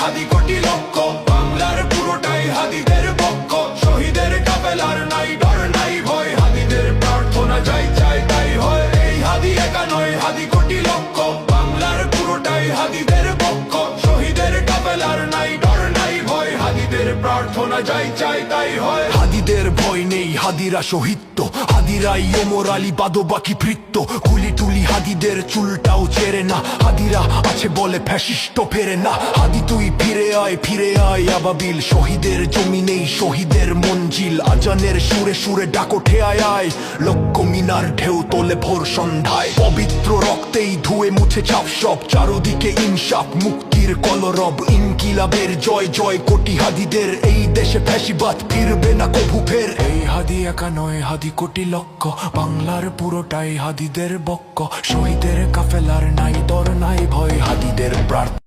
হাদি কোটি লক্ষ, বাংলার পুরোটাই হাদিদের পক্ষ। শহীদের কাফেলার নাই ডর নাই ভয়, হাদিদের প্রার্থনা যাই চাই তাই হয়। এই হাদি একা নয়, হাদি কোটি লক্ষ, বাংলার পুরোটাই হাদিদের পক্ষ। শহীদের কাফেলার নাই ডর নাই ভয়, হাদিদের প্রার্থনা যাই চাই তাই হয়। হাদিদের ভয় নেই, হাদিরা শহীদ, হাদিরাই ওমর আলী বাদো বাকি ভৃত্য। গুলি টুলি হাদিদের চুলটাও চেরে না, হাদিরা আছে বলে ফ্যাসিস্ট ফেরে না। হাদি তুই ফিরে আয় আবাবিল, শহীদের জমি নেই শহীদের মঞ্জিল। আজানের সুরে সুরে ডাকোঠে আয়, লক্ষ মিনার ঢেউ তোলে ভোর সন্ধ্যায়। পবিত্র রক্তেই ধুয়ে মুছে ছাপ সব, চারদিকে ইনসাফ মুক্তির কলরব। ইনকিলাবের জয় জয় কোটি হাদিদের, এই দেশে ফ্যাসিবাদ ফিরবে না কভু ফের। এই হাদি একা নয়, হাদি কোটি লক্ষ, বাংলার পুরোটাই হাদিদের বক্ষ। শহীদের কাফেলার নাই ডর নাই ভয়, হাদিদের প্রার্থনা